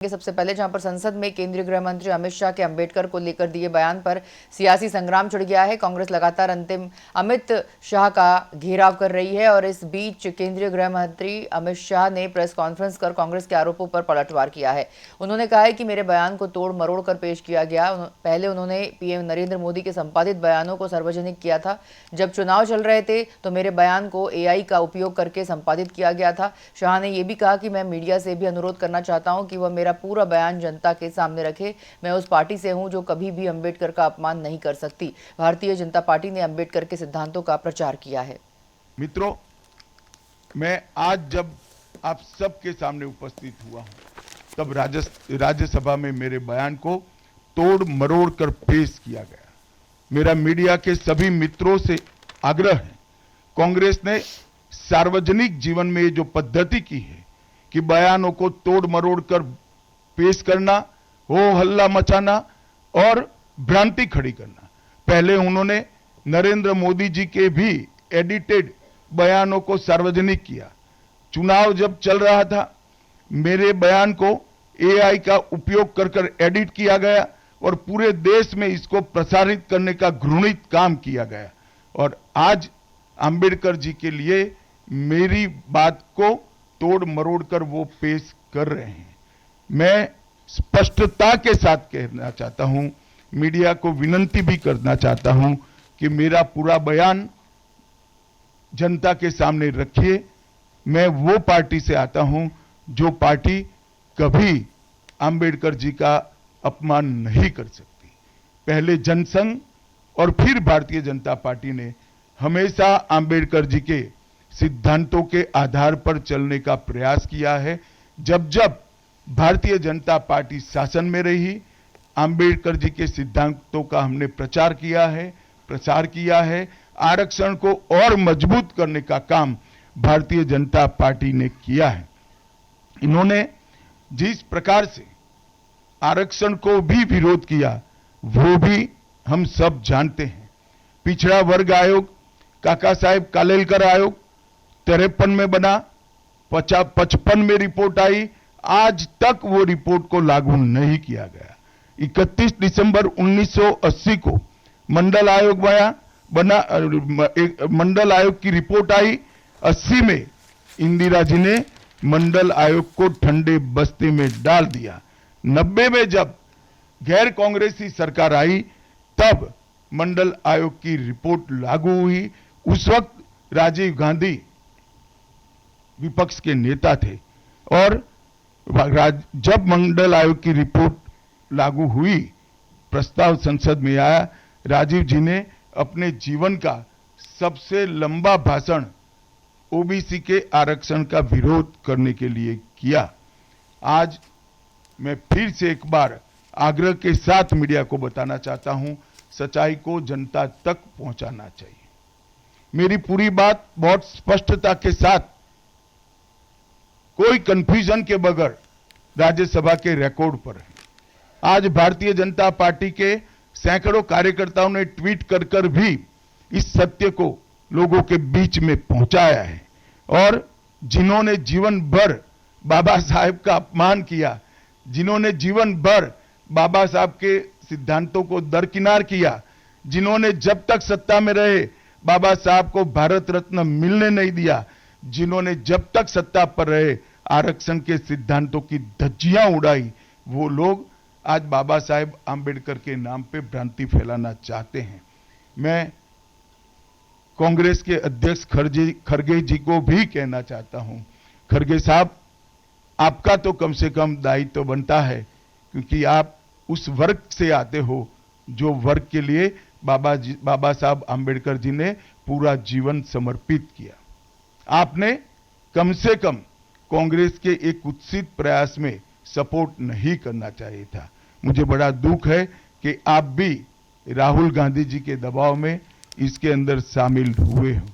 सबसे पहले जहां पर संसद में केंद्रीय गृह मंत्री अमित शाह के अंबेडकर को लेकर दिए बयान पर सियासी संग्राम छिड़ गया है। कांग्रेस लगातार अंतिम अमित शाह का घेराव कर रही है और इस बीच केंद्रीय गृह मंत्री अमित शाह ने प्रेस कॉन्फ्रेंस कर कांग्रेस के आरोपों पर पलटवार किया है। उन्होंने कहा है कि मेरे बयान को तोड़ मरोड़ कर पेश किया गया। पहले उन्होंने पीएम नरेंद्र मोदी के संपादित बयानों को सार्वजनिक किया था। जब चुनाव चल रहे थे तो मेरे बयान को एआई का उपयोग करके संपादित किया गया था। शाह ने यह भी कहा कि मैं मीडिया से भी अनुरोध करना चाहता हूं कि वह मेरा पूरा बयान जनता के सामने रखे। मैं उस पार्टी से हूं जो कभी भी अंबेडकर का अपमान नहीं कर सकती। भारतीय जनता पार्टी ने अंबेडकर के सिद्धांतों का प्रचार किया है। मित्रों, मैं आज जब आप सबके सामने उपस्थित हुआ हूं तब राज्यसभा में मेरे बयान को तोड़ मरोड़ कर पेश किया गया। मेरा मीडिया के सभी मित्रों से आग्रह है, कांग्रेस ने सार्वजनिक जीवन में जो पद्धति की है कि बयानों को तोड़ मरोड़ कर पेश करना, हो हल्ला मचाना और भ्रांति खड़ी करना। पहले उन्होंने नरेंद्र मोदी जी के भी एडिटेड बयानों को सार्वजनिक किया। चुनाव जब चल रहा था मेरे बयान को एआई का उपयोग कर एडिट किया गया और पूरे देश में इसको प्रसारित करने का घृणित काम किया गया। और आज अंबेडकर जी के लिए मेरी बात को तोड़ मरोड़ कर वो पेश कर रहे हैं। मैं स्पष्टता के साथ कहना चाहता हूं, मीडिया को विनती भी करना चाहता हूं कि मेरा पूरा बयान जनता के सामने रखिए। मैं वो पार्टी से आता हूं जो पार्टी कभी अंबेडकर जी का अपमान नहीं कर सकती। पहले जनसंघ और फिर भारतीय जनता पार्टी ने हमेशा अंबेडकर जी के सिद्धांतों के आधार पर चलने का प्रयास किया है। जब जब भारतीय जनता पार्टी शासन में रही, अंबेडकर जी के सिद्धांतों का हमने प्रचार किया है, प्रसार किया है। आरक्षण को और मजबूत करने का काम भारतीय जनता पार्टी ने किया है। इन्होंने जिस प्रकार से आरक्षण को भी विरोध किया वो भी हम सब जानते हैं। पिछड़ा वर्ग आयोग, काका साहेब कालेलकर आयोग 53 में बना, 55 में रिपोर्ट आई, आज तक वो रिपोर्ट को लागू नहीं किया गया। 31 दिसंबर 1980 को मंडल आयोग बना, मंडल आयोग की रिपोर्ट आई। 80 में इंदिरा जी ने मंडल आयोग को ठंडे बस्ते में डाल दिया। 90 में जब गैर कांग्रेसी सरकार आई तब मंडल आयोग की रिपोर्ट लागू हुई। उस वक्त राजीव गांधी विपक्ष के नेता थे और जब मंडल आयोग की रिपोर्ट लागू हुई, प्रस्ताव संसद में आया, राजीव जी ने अपने जीवन का सबसे लंबा भाषण ओबीसी के आरक्षण का विरोध करने के लिए किया। आज मैं फिर से एक बार आग्रह के साथ मीडिया को बताना चाहता हूं, सच्चाई को जनता तक पहुंचाना चाहिए। मेरी पूरी बात बहुत स्पष्टता के साथ, कोई कंफ्यूजन के बगैर राज्यसभा के रिकॉर्ड पर है। आज भारतीय जनता पार्टी के सैकड़ों कार्यकर्ताओं ने ट्वीट कर भी इस सत्य को लोगों के बीच में पहुंचाया है। और जिन्होंने जीवन भर बाबा साहेब का अपमान किया, जिन्होंने जीवन भर बाबा साहब के सिद्धांतों को दरकिनार किया, जिन्होंने जब तक सत्ता में रहे बाबा साहब को भारत रत्न मिलने नहीं दिया, जिन्होंने जब तक सत्ता पर रहे आरक्षण के सिद्धांतों की धज्जियां उड़ाई, वो लोग आज बाबा साहेब आंबेडकर के नाम पे भ्रांति फैलाना चाहते हैं। मैं कांग्रेस के अध्यक्ष खरगे जी को भी कहना चाहता हूं, खरगे साहब, आपका तो कम से कम दायित्व तो बनता है, क्योंकि आप उस वर्ग से आते हो जो वर्ग के लिए बाबा साहब आंबेडकर जी ने पूरा जीवन समर्पित किया। आपने कम से कम कांग्रेस के एक कुत्सित प्रयास में सपोर्ट नहीं करना चाहिए था। मुझे बड़ा दुख है कि आप भी राहुल गांधी जी के दबाव में इसके अंदर शामिल हुए हो।